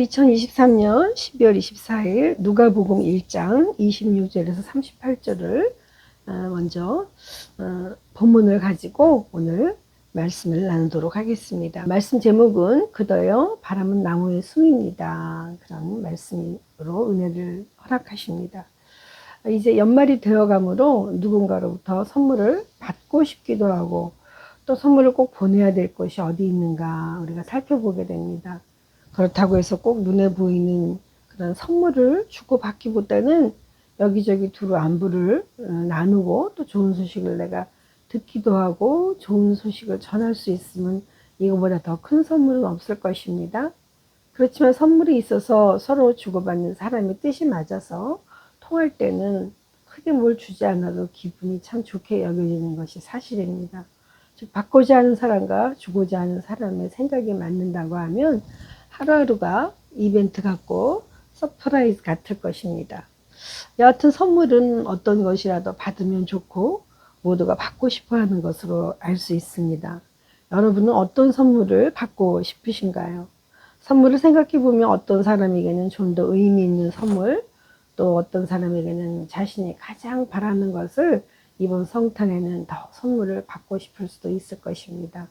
2023년 12월 24일 누가복음 1장 26절에서 38절을 먼저 본문을 가지고 오늘 말씀을 나누도록 하겠습니다. 말씀 제목은 그더여 바람은 나무의 숨입니다. 그런 말씀으로 은혜를 허락하십니다. 이제 연말이 되어가므로 누군가로부터 선물을 받고 싶기도 하고 또 선물을 꼭 보내야 될 곳이 어디 있는가 우리가 살펴보게 됩니다. 그렇다고 해서 꼭 눈에 보이는 그런 선물을 주고받기보다는 여기저기 두루 안부를 나누고 또 좋은 소식을 내가 듣기도 하고 좋은 소식을 전할 수 있으면 이거보다 더 큰 선물은 없을 것입니다. 그렇지만 선물이 있어서 서로 주고받는 사람의 뜻이 맞아서 통할 때는 크게 뭘 주지 않아도 기분이 참 좋게 여겨지는 것이 사실입니다. 즉 받고자 하는 사람과 주고자 하는 사람의 생각이 맞는다고 하면 하루하루가 이벤트 같고 서프라이즈 같을 것입니다. 여하튼 선물은 어떤 것이라도 받으면 좋고 모두가 받고 싶어 하는 것으로 알 수 있습니다. 여러분은 어떤 선물을 받고 싶으신가요? 선물을 생각해 보면 어떤 사람에게는 좀 더 의미 있는 선물, 또 어떤 사람에게는 자신이 가장 바라는 것을 이번 성탄에는 더 선물을 받고 싶을 수도 있을 것입니다.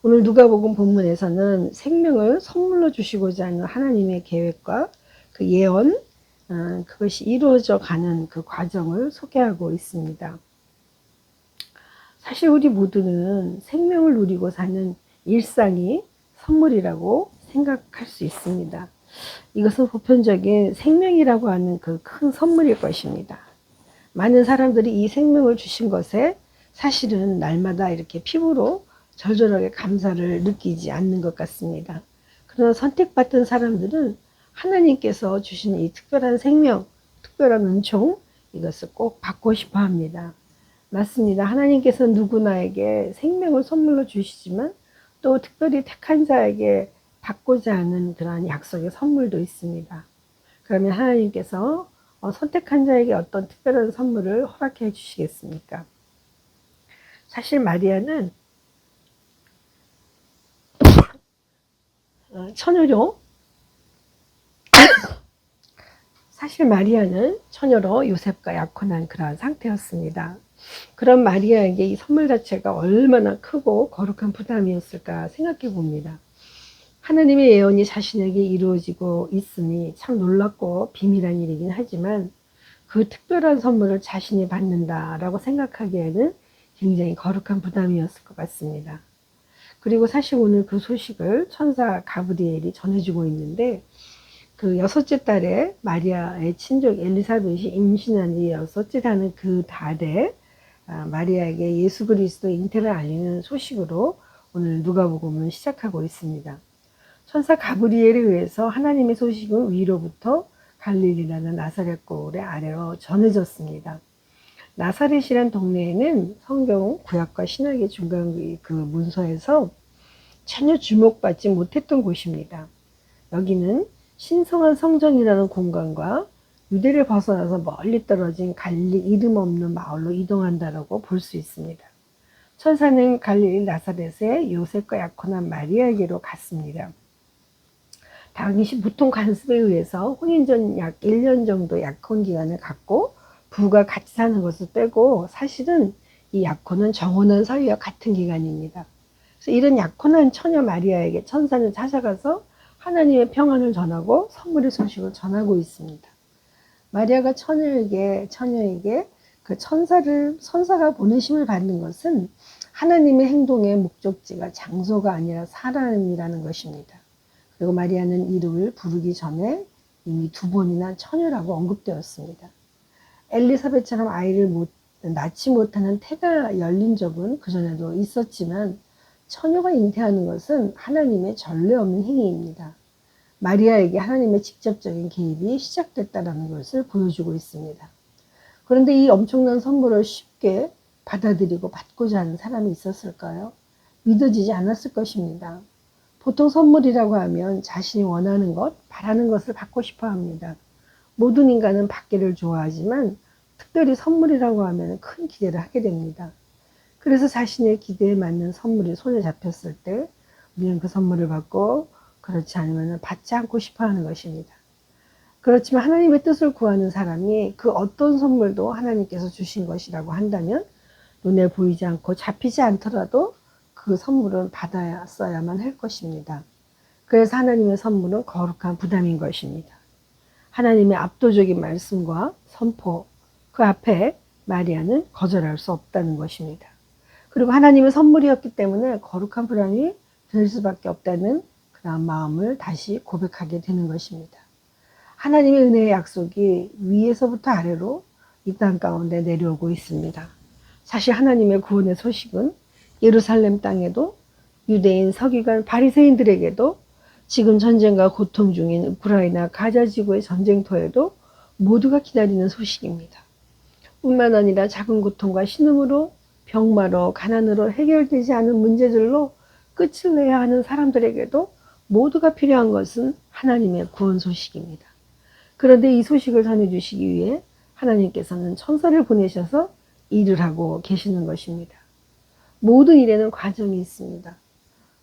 오늘 누가복음 본문에서는 생명을 선물로 주시고자 하는 하나님의 계획과 그 예언, 그것이 이루어져 가는 그 과정을 소개하고 있습니다. 사실 우리 모두는 생명을 누리고 사는 일상이 선물이라고 생각할 수 있습니다. 이것은 보편적인 생명이라고 하는 그 큰 선물일 것입니다. 많은 사람들이 이 생명을 주신 것에 사실은 날마다 이렇게 피부로 절절하게 감사를 느끼지 않는 것 같습니다. 그러나 선택받은 사람들은 하나님께서 주신 이 특별한 생명, 특별한 은총, 이것을 꼭 받고 싶어 합니다. 맞습니다. 하나님께서 누구나에게 생명을 선물로 주시지만 또 특별히 택한 자에게 받고자 하는 그러한 약속의 선물도 있습니다. 그러면 하나님께서 선택한 자에게 어떤 특별한 선물을 허락해 주시겠습니까? 사실 마리아는 처녀로 사실 마리아는 처녀로 요셉과 약혼한 그러한 상태였습니다. 그런 마리아에게 이 선물 자체가 얼마나 크고 거룩한 부담이었을까 생각해 봅니다. 하나님의 예언이 자신에게 이루어지고 있으니 참 놀랍고 비밀한 일이긴 하지만 그 특별한 선물을 자신이 받는다라고 생각하기에는 굉장히 거룩한 부담이었을 것 같습니다. 그리고 사실 오늘 그 소식을 천사 가브리엘이 전해주고 있는데 그 여섯째 달에 마리아의 친족 엘리사벳이 임신한 이 여섯째 달은 그 달에 마리아에게 예수 그리스도 잉태를 알리는 소식으로 오늘 누가복음을 시작하고 있습니다. 천사 가브리엘에 의해서 하나님의 소식은 위로부터 갈릴리라는 나사렛 고을의 아래로 전해졌습니다. 나사렛이란 동네에는 성경 구약과 신약의 중간 그 문서에서 전혀 주목받지 못했던 곳입니다. 여기는 신성한 성전이라는 공간과 유대를 벗어나서 멀리 떨어진 갈릴리 이름 없는 마을로 이동한다라고 볼 수 있습니다. 천사는 갈릴리 나사렛에 요셉과 약혼한 마리아에게로 갔습니다. 당시 보통 관습에 의해서 혼인 전 약 1년 정도 약혼 기간을 갖고 부부가 같이 사는 것을 빼고 사실은 이 약혼은 정혼한 사위와 같은 기간입니다. 그래서 이런 약혼한 처녀 마리아에게 천사는 찾아가서 하나님의 평안을 전하고 선물의 소식을 전하고 있습니다. 마리아가 처녀에게 그 천사가 보내심을 받는 것은 하나님의 행동의 목적지가 장소가 아니라 사람이라는 것입니다. 그리고 마리아는 이름을 부르기 전에 이미 2번이나 처녀라고 언급되었습니다. 엘리사벳처럼 아이를 낳지 못하는 태가 열린 적은 그전에도 있었지만 처녀가 잉태하는 것은 하나님의 전례 없는 행위입니다. 마리아에게 하나님의 직접적인 개입이 시작됐다는 것을 보여주고 있습니다. 그런데 이 엄청난 선물을 쉽게 받아들이고 받고자 하는 사람이 있었을까요? 믿어지지 않았을 것입니다. 보통 선물이라고 하면 자신이 원하는 것, 바라는 것을 받고 싶어 합니다. 모든 인간은 받기를 좋아하지만 특별히 선물이라고 하면 큰 기대를 하게 됩니다. 그래서 자신의 기대에 맞는 선물이 손에 잡혔을 때 우리는 그 선물을 받고 그렇지 않으면 받지 않고 싶어 하는 것입니다. 그렇지만 하나님의 뜻을 구하는 사람이 그 어떤 선물도 하나님께서 주신 것이라고 한다면 눈에 보이지 않고 잡히지 않더라도 그 선물은 받았어야만 할 것입니다. 그래서 하나님의 선물은 거룩한 부담인 것입니다. 하나님의 압도적인 말씀과 선포, 그 앞에 마리아는 거절할 수 없다는 것입니다. 그리고 하나님의 선물이었기 때문에 거룩한 부담이 될 수밖에 없다는 그런 마음을 다시 고백하게 되는 것입니다. 하나님의 은혜의 약속이 위에서부터 아래로 이 땅 가운데 내려오고 있습니다. 사실 하나님의 구원의 소식은 예루살렘 땅에도 유대인, 서기관, 바리새인들에게도 지금 전쟁과 고통 중인 우크라이나 가자 지구의 전쟁터에도 모두가 기다리는 소식입니다. 뿐만 아니라 작은 고통과 신음으로 병마로 가난으로 해결되지 않은 문제들로 끝을 내야 하는 사람들에게도 모두가 필요한 것은 하나님의 구원 소식입니다. 그런데 이 소식을 전해주시기 위해 하나님께서는 천사를 보내셔서 일을 하고 계시는 것입니다. 모든 일에는 과정이 있습니다.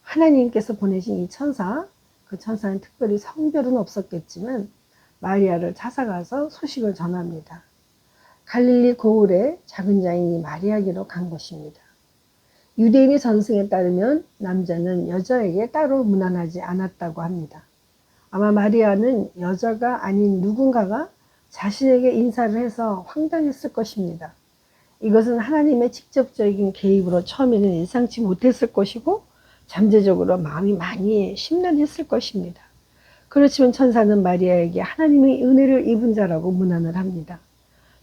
하나님께서 보내신 이 천사, 그 천사는 특별히 성별은 없었겠지만 마리아를 찾아가서 소식을 전합니다. 갈릴리 고을의 작은 자인 마리아에게로 간 것입니다. 유대인의 전승에 따르면 남자는 여자에게 따로 문안하지 않았다고 합니다. 아마 마리아는 여자가 아닌 누군가가 자신에게 인사를 해서 황당했을 것입니다. 이것은 하나님의 직접적인 개입으로 처음에는 예상치 못했을 것이고 잠재적으로 마음이 많이 심란했을 것입니다. 그렇지만 천사는 마리아에게 하나님의 은혜를 입은 자라고 문안을 합니다.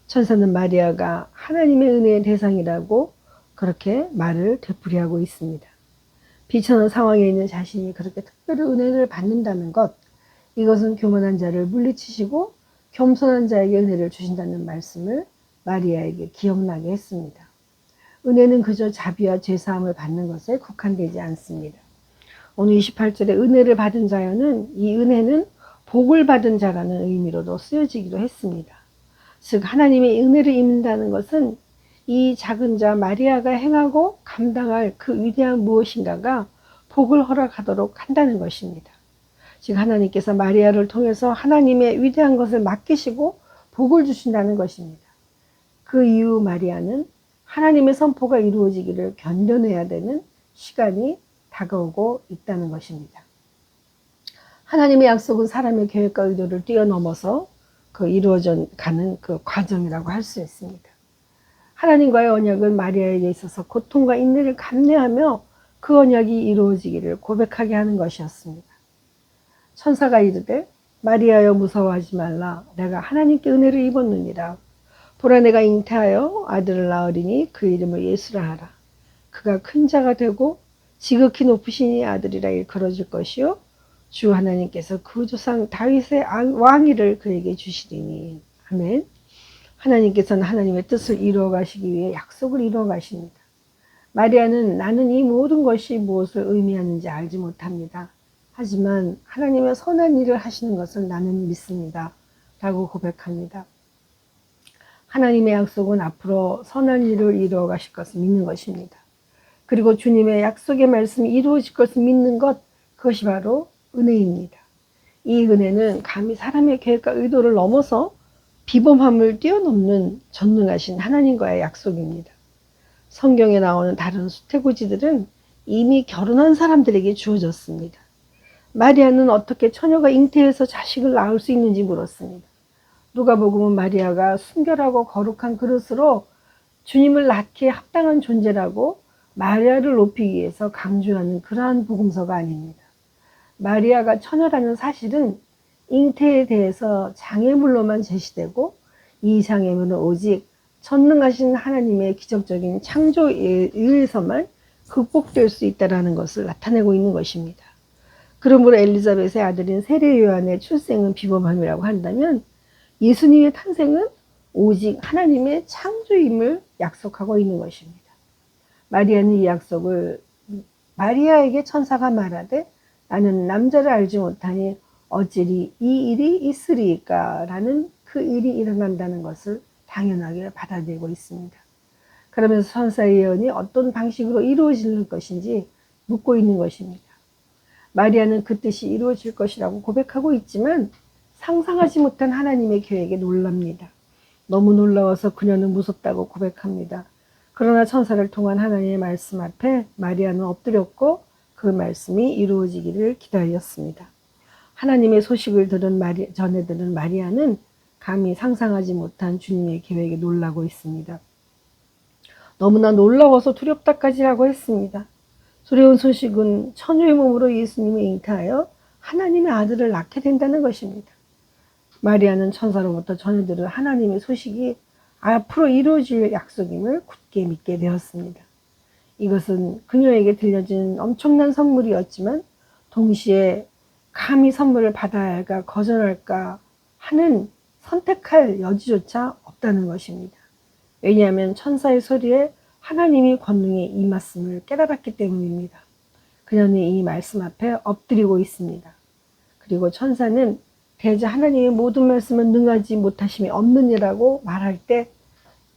천사는 마리아가 하나님의 은혜의 대상이라고 그렇게 말을 되풀이하고 있습니다. 비천한 상황에 있는 자신이 그렇게 특별히 은혜를 받는다는 것, 이것은 교만한 자를 물리치시고 겸손한 자에게 은혜를 주신다는 말씀을 마리아에게 기억나게 했습니다. 은혜는 그저 자비와 죄사함을 받는 것에 국한되지 않습니다. 오늘 28절에 은혜를 받은 자여는 이 은혜는 복을 받은 자라는 의미로도 쓰여지기도 했습니다. 즉 하나님의 은혜를 입는다는 것은 이 작은 자 마리아가 행하고 감당할 그 위대한 무엇인가가 복을 허락하도록 한다는 것입니다. 즉 하나님께서 마리아를 통해서 하나님의 위대한 것을 맡기시고 복을 주신다는 것입니다. 그 이후 마리아는 하나님의 선포가 이루어지기를 견뎌내야 되는 시간이 다가오고 있다는 것입니다. 하나님의 약속은 사람의 계획과 의도를 뛰어넘어서 그 이루어져 가는 그 과정이라고 할 수 있습니다. 하나님과의 언약은 마리아에게 있어서 고통과 인내를 감내하며 그 언약이 이루어지기를 고백하게 하는 것이었습니다. 천사가 이르되 마리아여 무서워하지 말라. 내가 하나님께 은혜를 입었느니라. 보라 내가 잉태하여 아들을 낳으리니 그 이름을 예수라 하라. 그가 큰 자가 되고 지극히 높으신 이 아들이라 일컬어질 것이요 주 하나님께서 그 조상 다윗의 왕위를 그에게 주시리니. 아멘. 하나님께서는 하나님의 뜻을 이루어 가시기 위해 약속을 이루어 가십니다. 마리아는 나는 이 모든 것이 무엇을 의미하는지 알지 못합니다. 하지만 하나님의 선한 일을 하시는 것을 나는 믿습니다. 라고 고백합니다. 하나님의 약속은 앞으로 선한 일을 이루어 가실 것을 믿는 것입니다. 그리고 주님의 약속의 말씀이 이루어질 것을 믿는 것, 그것이 바로 은혜입니다. 이 은혜는 감히 사람의 계획과 의도를 넘어서 비범함을 뛰어넘는 전능하신 하나님과의 약속입니다. 성경에 나오는 다른 수태고지들은 이미 결혼한 사람들에게 주어졌습니다. 마리아는 어떻게 처녀가 잉태해서 자식을 낳을 수 있는지 물었습니다. 누가복음은 마리아가 순결하고 거룩한 그릇으로 주님을 낳기에 합당한 존재라고 마리아를 높이기 위해서 강조하는 그러한 복음서가 아닙니다. 마리아가 처녀라는 사실은 잉태에 대해서 장애물로만 제시되고 이 장애물은 오직 전능하신 하나님의 기적적인 창조에 의해서만 극복될 수 있다는 것을 나타내고 있는 것입니다. 그러므로 엘리자벳의 아들인 세례 요한의 출생은 비범함이라고 한다면 예수님의 탄생은 오직 하나님의 창조임을 약속하고 있는 것입니다. 마리아는 이 약속을 마리아에게 천사가 말하되 나는 남자를 알지 못하니 어찌리 이 일이 있으리까 라는 그 일이 일어난다는 것을 당연하게 받아들이고 있습니다. 그러면서 천사의 예언이 어떤 방식으로 이루어질 것인지 묻고 있는 것입니다. 마리아는 그 뜻이 이루어질 것이라고 고백하고 있지만 상상하지 못한 하나님의 계획에 놀랍니다. 너무 놀라워서 그녀는 무섭다고 고백합니다. 그러나 천사를 통한 하나님의 말씀 앞에 마리아는 엎드렸고 그 말씀이 이루어지기를 기다렸습니다. 하나님의 소식을 전해 들은 마리아는 감히 상상하지 못한 주님의 계획에 놀라고 있습니다. 너무나 놀라워서 두렵다까지라고 했습니다. 두려운 소식은 처녀의 몸으로 예수님이 잉태하여 하나님의 아들을 낳게 된다는 것입니다. 마리아는 천사로부터 전해들은 하나님의 소식이 앞으로 이루어질 약속임을 굳게 믿게 되었습니다. 이것은 그녀에게 들려진 엄청난 선물이었지만 동시에 감히 선물을 받아야 할까 거절할까 하는 선택할 여지조차 없다는 것입니다. 왜냐하면 천사의 소리에 하나님이 권능에 임했음을 깨달았기 때문입니다. 그녀는 이 말씀 앞에 엎드리고 있습니다. 그리고 천사는 대저 하나님의 모든 말씀은 능하지 못하심이 없느니라고 말할 때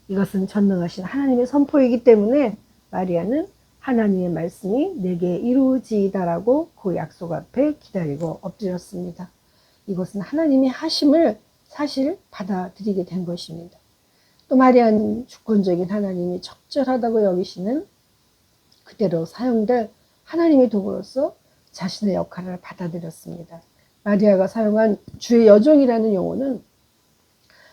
이것은 전능하신 하나님의 선포이기 때문에 마리아는 하나님의 말씀이 내게 이루어지이다라고 그 약속 앞에 기다리고 엎드렸습니다. 이것은 하나님이 하심을 사실 받아들이게 된 것입니다. 또 마리아는 주권적인 하나님이 적절하다고 여기시는 그대로 사용될 하나님의 도구로서 자신의 역할을 받아들였습니다. 마리아가 사용한 주의 여종이라는 용어는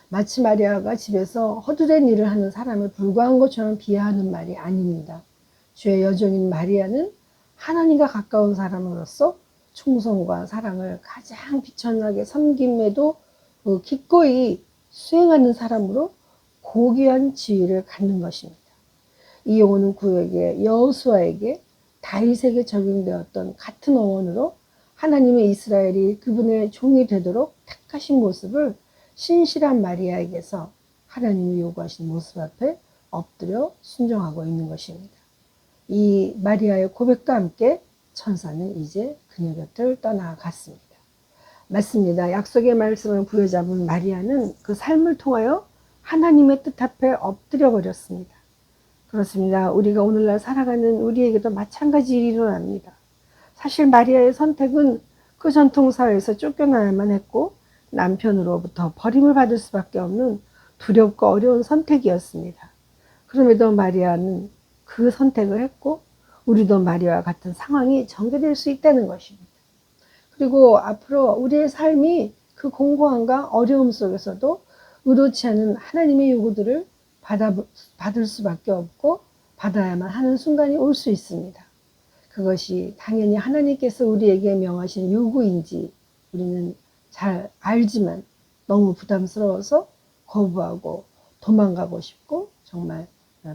마치 마리아가 집에서 허드렛 일을 하는 사람에 불과한 것처럼 비하하는 말이 아닙니다. 주의 여종인 마리아는 하나님과 가까운 사람으로서 충성과 사랑을 가장 비천하게 섬김에도 기꺼이 수행하는 사람으로 고귀한 지위를 갖는 것입니다. 이 용어는 구약의 여호수아에게 다윗에게 적용되었던 같은 어원으로 하나님의 이스라엘이 그분의 종이 되도록 택하신 모습을 신실한 마리아에게서 하나님이 요구하신 모습 앞에 엎드려 순종하고 있는 것입니다. 이 마리아의 고백과 함께 천사는 이제 그녀 곁을 떠나갔습니다. 맞습니다. 약속의 말씀을 부여잡은 마리아는 그 삶을 통하여 하나님의 뜻 앞에 엎드려 버렸습니다. 그렇습니다. 우리가 오늘날 살아가는 우리에게도 마찬가지 일이 일어납니다. 사실 마리아의 선택은 그 전통사회에서 쫓겨나야만 했고 남편으로부터 버림을 받을 수밖에 없는 두렵고 어려운 선택이었습니다. 그럼에도 마리아는 그 선택을 했고 우리도 마리아와 같은 상황이 전개될 수 있다는 것입니다. 그리고 앞으로 우리의 삶이 그 공고함과 어려움 속에서도 의도치 않은 하나님의 요구들을 받을 수밖에 없고 받아야만 하는 순간이 올 수 있습니다. 그것이 당연히 하나님께서 우리에게 명하신 요구인지 우리는 잘 알지만 너무 부담스러워서 거부하고 도망가고 싶고 정말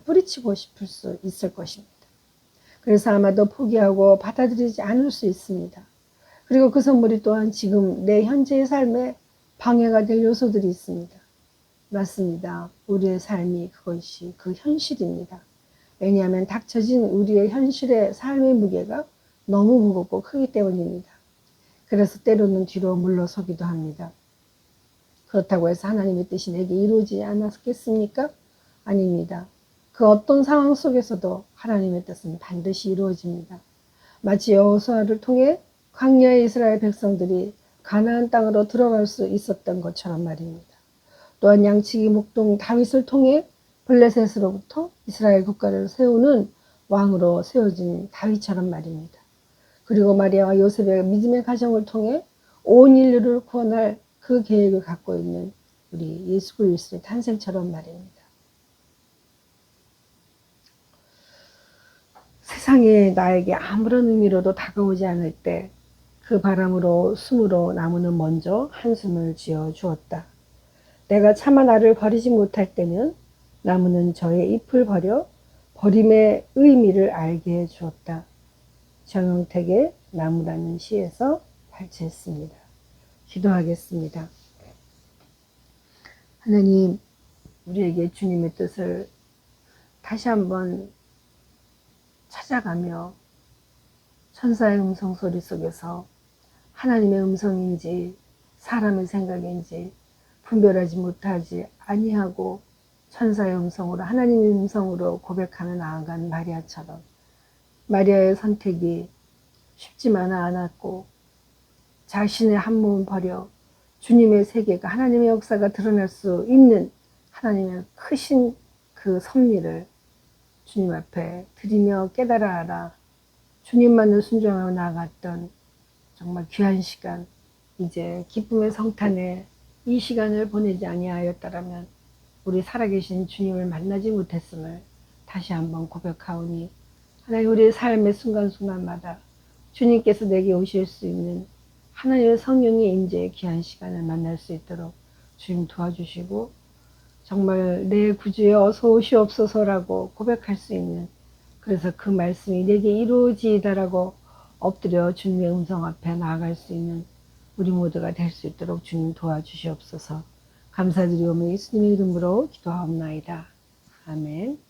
뿌리치고 싶을 수 있을 것입니다. 그래서 아마도 포기하고 받아들이지 않을 수 있습니다. 그리고 그 선물이 또한 지금 내 현재의 삶에 방해가 될 요소들이 있습니다. 맞습니다. 우리의 삶이 그것이 그 현실입니다. 왜냐하면 닥쳐진 우리의 현실의 삶의 무게가 너무 무겁고 크기 때문입니다. 그래서 때로는 뒤로 물러서기도 합니다. 그렇다고 해서 하나님의 뜻이 내게 이루어지지 않았겠습니까? 아닙니다. 그 어떤 상황 속에서도 하나님의 뜻은 반드시 이루어집니다. 마치 여호수아를 통해 광야의 이스라엘 백성들이 가나안 땅으로 들어갈 수 있었던 것처럼 말입니다. 또한 양치기 목동 다윗을 통해 블레셋으로부터 이스라엘 국가를 세우는 왕으로 세워진 다윗처럼 말입니다. 그리고 마리아와 요셉의 믿음의 가정을 통해 온 인류를 구원할 그 계획을 갖고 있는 우리 예수 그리스도의 탄생처럼 말입니다. 세상에 나에게 아무런 의미로도 다가오지 않을 때 그 바람으로 숨으로 나무는 먼저 한숨을 지어 주었다. 내가 차마 나를 버리지 못할 때는 나무는 저의 잎을 버려 버림의 의미를 알게 해 주었다. 정영택의 나무라는 시에서 발췌했습니다. 기도하겠습니다. 하나님, 우리에게 주님의 뜻을 다시 한번 찾아가며 천사의 음성 소리 속에서 하나님의 음성인지 사람의 생각인지 분별하지 못하지 아니하고 천사의 음성으로 하나님의 음성으로 고백하며 나아간 마리아처럼 마리아의 선택이 쉽지만은 않았고 자신의 한 몸을 버려 주님의 세계가 하나님의 역사가 드러날 수 있는 하나님의 크신 그 섭리를 주님 앞에 드리며 깨달아 알아 주님만을 순종하며 나아갔던 정말 귀한 시간, 이제 기쁨의 성탄에 이 시간을 보내지 아니하였다라면 우리 살아계신 주님을 만나지 못했음을 다시 한번 고백하오니 하나님 우리의 삶의 순간순간마다 주님께서 내게 오실 수 있는 하나님의 성령의 임재의 귀한 시간을 만날 수 있도록 주님 도와주시고 정말 내 구주에 어서 오시옵소서라고 고백할 수 있는 그래서 그 말씀이 내게 이루어지이다라고 엎드려 주님의 음성 앞에 나아갈 수 있는 우리 모두가 될 수 있도록 주님 도와주시옵소서. 감사드리오며 예수님의 이름으로 기도하옵나이다. 아멘.